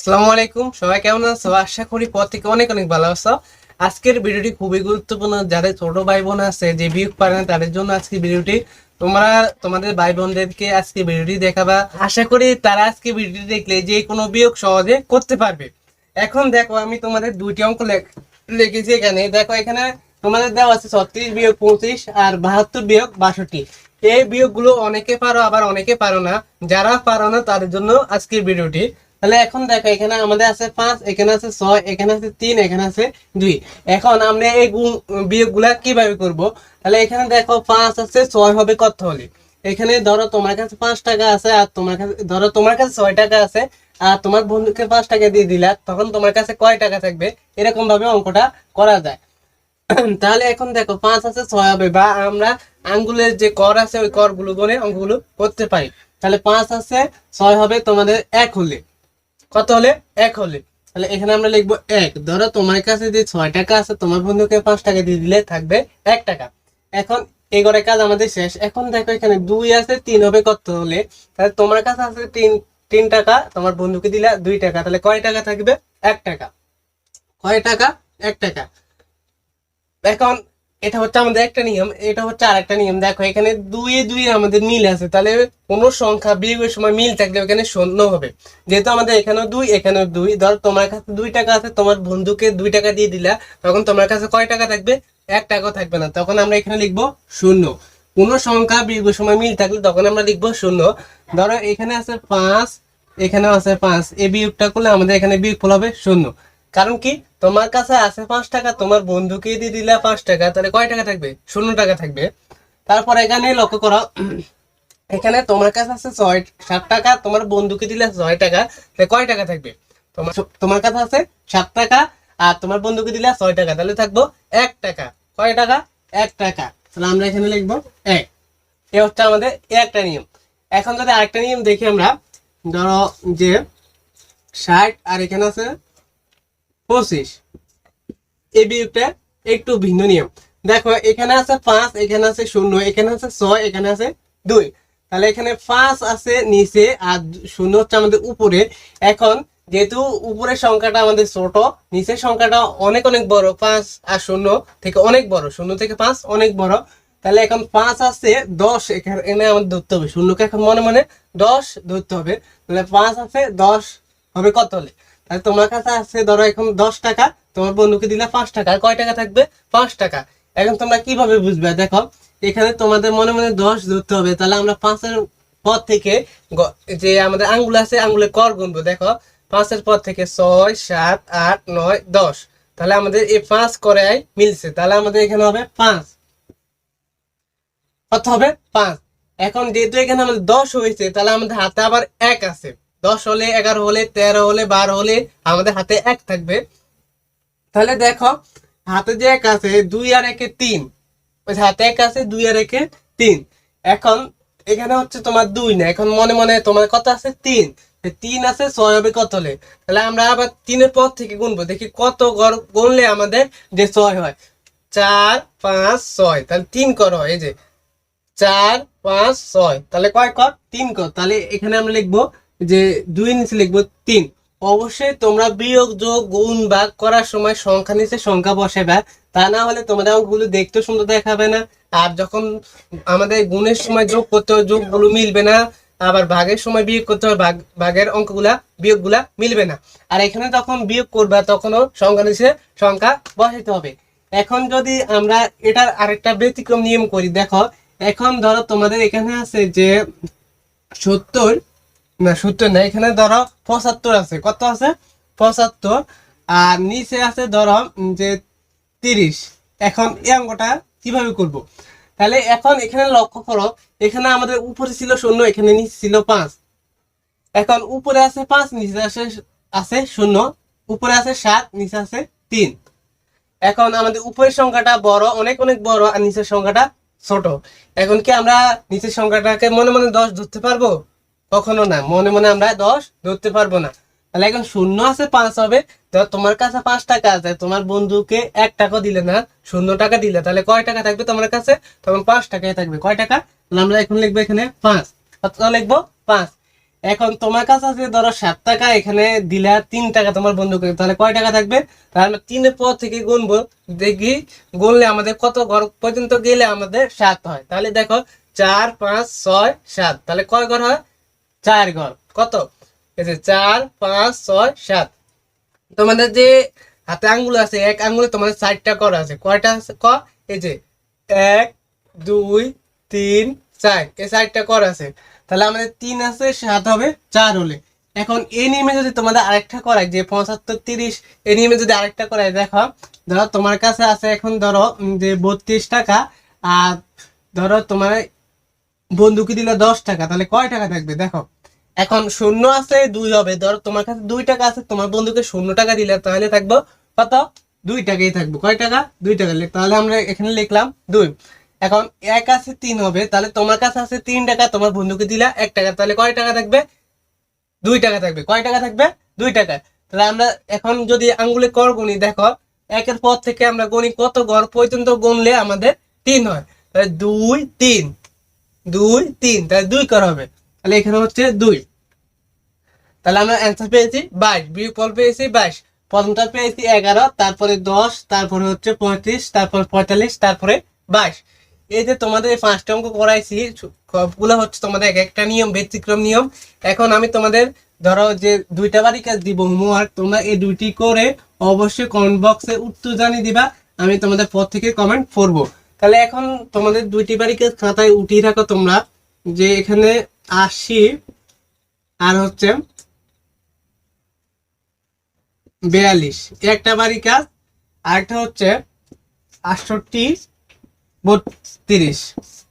আসসালামু আলাইকুম, সবাই কেমন আছো? আশা করি পর থেকে অনেক অনেক ভালো আছো। আজকের ভিডিওটি খুবই গুরুত্বপূর্ণ। যাদের ছোট ভাই বোন আছে যে বিয়োগ পারে না তাদের জন্য আজকে ভিডিওটি। তোমরা তোমাদের ভাই বোনদেরকে আজকে ভিডিওটি দেখাবা। আশা করি তারা আজকে ভিডিওটি দেখলে যে কোনো বিয়োগ সহজে করতে পারবে। এখন দেখো, আমি তোমাদের দুইটি অঙ্ক লিখেছি। এখানে দেখো, এখানে তোমাদের দেওয়া আছে 36 - 25 আর 72 - 62। এই বিয়োগগুলো অনেকে পারো, আবার অনেকে পারো না। যারা পারো না তাদের জন্য আজকের ভিডিওটি। তাহলে এখন দেখো, এখানে আমাদের আছে 5, এখানে আছে 6, এখানে আছে 3, এখানে আছে 2। এখন আমরা এই বিয়োগ গুলা কিভাবে করব? তাহলে এখানে দেখো 5 আছে, 6 হবে কত হলে? এখানে ধরো তোমার কাছে 5 টাকা আছে, আর তোমার কাছে ধরো তোমার কাছে 6 টাকা আছে, আর তোমার বন্ধুকে 5 টাকা দিয়ে দিলা, তখন তোমার কাছে কয় টাকা থাকবে? এরকম ভাবে অঙ্কটা করা যায়। তাহলে এখন দেখো 5 আছে, 6 হবে, বা আমরা আঙ্গুলের যে কর আছে ওই কর গুলো গনে অঙ্কগুলো করতে পারি। তাহলে 5 আছে, 6 হবে তোমাদের 1 হলে। কত হলে? 1 হলে। তাহলে এখানে আমরা লিখবো 1। ধরো তোমার কাছে যে 6 টাকা আছে, তোমার বন্ধুকে 5 টাকা দিয়ে দিলে থাকবে 1 টাকা। এখন এই ঘরের কাজ আমাদের শেষ। এখন দেখো, এখানে 2 আছে, 3 হবে কত হলে? তাহলে তোমার কাছে আছে 3 টাকা, তোমার বন্ধুকে দিলা 2 টাকা, তাহলে কয় টাকা থাকবে? 1 টাকা। কয় টাকা? 1 টাকা। এখন এটা হচ্ছে আমাদের একটা নিয়ম, এটা হচ্ছে আরেকটা নিয়ম। দেখো, এখানে 2 আমাদের মিল আছে, তাহলে কোনো সংখ্যা বিয়োগের সময় মিল থাকলে ওখানে শূন্য হবে। যেহেতু আমাদের এখানেও 2, এখানেও 2, ধর তোমার কাছে 2 টাকা আছে, তোমার বন্ধুকে 2 টাকা দিয়ে দিলা, তখন তোমার কাছে কয় টাকা থাকবে? 1 টাকাও থাকবে না, তখন আমরা এখানে লিখবো শূন্য। কোনো সংখ্যা বিয়োগের সময় মিল থাকলে তখন আমরা লিখবো শূন্য। ধরো এখানে আছে 5, এখানেও আছে 5, এই বিয়োগটা করলে আমাদের এখানে বিয়োগফল হবে শূন্য। কারণ কি? তোমার কাছে আছে 5 টাকা, তোমার বন্ধুকে দিয়ে দিলা 5 টাকা, তাহলে কয় টাকা থাকবে? শূন্য টাকা থাকবে। তারপর এখানে লক্ষ্য করো, এখানে তোমার কাছে আছে 7 টাকা, তোমার বন্ধুকে দিলে 6 টাকা, তাহলে কয় টাকা থাকবে? তোমার তোমার কাছে আছে 7 টাকা, আর তোমার বন্ধুকে দিলে 6 টাকা, তাহলে থাকবো 1 টাকা। কয় টাকা? 1 টাকা। তাহলে আমরা এখানে লিখবো 1। এ হচ্ছে আমাদের একটা নিয়ম। এখন যদি আরেকটা নিয়ম দেখি আমরা, ধরো যে 60 আর এখানে আছে 25, এই বিয়োগটা একটু ভিন্ন নিয়ম। দেখো, এখানে আছে 5, এখানে আছে 0, এখানে আছে 6, এখানে আছে 2। তাহলে এখানে 5 আছে নিচে আর 0 হচ্ছে আমাদের উপরে। এখন যেহেতু উপরের সংখ্যাটা আমাদের ছোট, নিচের সংখ্যাটা অনেক অনেক বড়, 5 আর 0 থেকে অনেক বড়, 0 থেকে 5 অনেক বড়। তাহলে এখন 5 আছে 10, এখানে আমাদের ধরতে হবে 0কে, এখন মনে মনে 10 ধরতে হবে। তাহলে 5 আছে 10 হবে কত হলে? তাহলে তোমার কাছে আছে ধরো এখন 10 টাকা, তোমার বন্ধুকে দিলে 5 টাকা, কয় টাকা থাকবে? 5 টাকা। এখন তোমরা কিভাবে বুঝবে? দেখো, এখানে তোমাদের মনে মনে 10 ধরতে হবে। তাহলে আমরা 5-এর পর থেকে যে আমাদের আঙ্গুল আছে, আঙ্গুলের কর গুনবো। দেখো, 5-এর পর থেকে 6, 7, 8, 9, 10। তাহলে আমাদের এই 5 করে মিলছে, তাহলে আমাদের এখানে হবে 5। কত হবে? 5। এখন যেহেতু এখানে আমাদের 10 হয়েছে, তাহলে আমাদের হাতে আবার 1 আছে। 10 হলে, 11 হলে, 13 হলে, 12 হলে আমাদের হাতে 1 থাকবে। তাহলে দেখো, হাতে যে 1 আছে, 2 আর 1 3, ওই হাতে 1 আছে, 2 আর 1 3। এখন এখানে হচ্ছে তোমার 2 না, এখন মনে মনে তোমার কত আছে? 3। 3 আছে, 6 হবে কত হলে? তাহলে আমরা আবার 3-এর পর থেকে গুনবো, দেখি কত গুনলে আমাদের যে 6 হয়। 4, 5, 6, তাহলে 3 কর হয়। এই যে 4, 5, 6, তাহলে কয় কর? 3 কর। তাহলে এখানে আমরা লিখবো যে 2 নিচে লিখবো 3। অবশ্যই তোমরা বিয়োগ, যোগ, গুণ, ভাগ করার সময় সংখ্যা নিচে সংখ্যা বসাবে, তা না হলে তোমাদের অঙ্কগুলো দেখতে সুন্দর দেখাবে না। আর যখন আমাদের গুণের সময় যোগ করতে হয়, যোগগুলো মিলবে না। আবার ভাগের সময় বিয়োগ করতে হয়, ভাগের অঙ্কগুলা বিয়োগগুলা মিলবে না। আর এখানে যখন বিয়োগ করবা তখনও সংখ্যা নিচে সংখ্যা বসাইতে হবে। এখন যদি আমরা এটার আরেকটা ব্যতিক্রম নিয়ম করি, দেখো, এখন ধরো তোমাদের এখানে আছে যে 70, না 70 না, এখানে ধরো 75 আছে। কত আছে? 75। আর নিচে আছে ধরো যে 30। এখন এই অঙ্কটা কিভাবে করব? তাহলে এখন এখানে লক্ষ্য করো, এখানে আমাদের উপরে ছিল 0, এখানে নিচে ছিল 5। এখন উপরে আছে 5, নিচে আছে 0, উপরে আছে 7, নিচে আছে 3। এখন আমাদের উপরের সংখ্যাটা বড়, অনেক অনেক বড়, আর নিচের সংখ্যাটা ছোট। এখন কি আমরা নিচের সংখ্যাটাকে মনে মনে 10 ধরতে পারবো? কখনো না, মনে মনে আমরা 10 ধরতে পারবো না। তাহলে এখন 0 আছে, 5 হবে। ধর তোমার কাছে 5 টাকা আছে, তোমার বন্ধুকে 1 টাকা দিলে না, 0 টাকা দিলে, তাহলে কয় টাকা থাকবে তোমার কাছে? তখন 5 টাকাই থাকবে। কয় টাকা? তাহলে আমরা এখন লিখবো এখানে 5। কত লিখবো? 5। এখন তোমার কাছে আছে ধরো 7 টাকা, এখানে দিলা 3 টাকা তোমার বন্ধুকে, তাহলে কয় টাকা থাকবে? তাহলে আমরা 3-এর পর থেকে গুনবো, দেখি গুনলে আমাদের কত ঘর পর্যন্ত গেলে আমাদের 7 হয়। তাহলে দেখো 4 5 6 7, তাহলে কয় ঘর হয়? 4 ঘর। কত? এই যে 4 5 6 7। তোমাদের যে হাতে আঙ্গুল আছে, এক আঙ্গুলে তোমাদের 4টা কর আছে। কয়টা আছে ক? এই যে 1 2 3 4, এই 4টা কর আছে। তাহলে আমাদের 3 আছে, 7 হবে 4 হলে। এখন এই নিয়মে যদি তোমাদের আরেকটা করাই, যে 75 30, এই নিয়মে যদি আরেকটা করাই, দেখো ধরো তোমার কাছে আছে এখন ধরো যে 32 টাকা, আর ধরো তোমার বন্ধুকে দিলে 10 টাকা, তাহলে কয় টাকা থাকবে? দেখো এখন শূন্য আছে 2 হবে, ধরো তোমার কাছে 2 টাকা আছে, তোমার বন্ধুকে 0 টাকা দিলে তাহলে থাকবো কত? 2 টাকাই থাকবো। কয় টাকা? 2 টাকা। তাহলে আমরা এখানে লিখলাম 2। এখন 1 আছে 3 হবে, তাহলে তোমার কাছে আছে 3 টাকা, তোমার বন্ধুকে দিলা 1 টাকা, তাহলে কয় টাকা থাকবে? 2 টাকা থাকবে। কয় টাকা থাকবে? 2 টাকা। তাহলে আমরা এখন যদি আঙ্গুলে কর গুনি, দেখো 1-এর পর থেকে আমরা গুনি কত ঘর পর্যন্ত গুনলে আমাদের 3 হয়। তাহলে 2 3 2 3, তাহলে 2 করা হবে। তাহলে এখানে হচ্ছে 2। তাহলে আমরা অ্যান্সার পেয়েছি 22, বিয়োগফল পেয়েছি 22, প্রথমটা পেয়েছি 11, তারপরে 10, তারপরে হচ্ছে 35, তারপর 45, তারপরে 22। এই যে তোমাদের এই 5টা অঙ্ক করাইছি, সবগুলো হচ্ছে তোমাদের এক একটা নিয়ম, ব্যতিক্রম নিয়ম। এখন আমি তোমাদের ধরো যে 2টা বাড়ি কাজ দিব হোমওয়ার্ক, তোমরা এই 2টি করে অবশ্যই কমেন্ট বক্সে উত্তর জানিয়ে দিবা, আমি তোমাদের পর থেকে কমেন্ট করবো। তাহলে এখন তোমাদের 2টি বাড়ি কাজ খাতায় উঠিয়ে রাখো তোমরা, যে এখানে 80 আর হচ্ছে 42, একটা বাড়ি কাজ। আরেকটা হচ্ছে 68 32,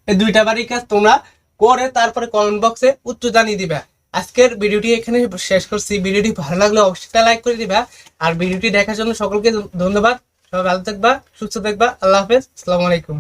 এই 2টা বাড়ি কাজ তোমরা করে তারপরে কমেন্ট বক্সে উত্তর জানিয়ে দিবা। আজকের ভিডিওটি এখানে শেষ করছি। ভিডিওটি ভালো লাগলে অবশ্যই লাইক করে দিবা, আর ভিডিওটি দেখার জন্য সকলকে ধন্যবাদ। সবাই ভালো থাকবা, সুস্থ থাকবা। আল্লাহ হাফেজ, আসসালামু আলাইকুম।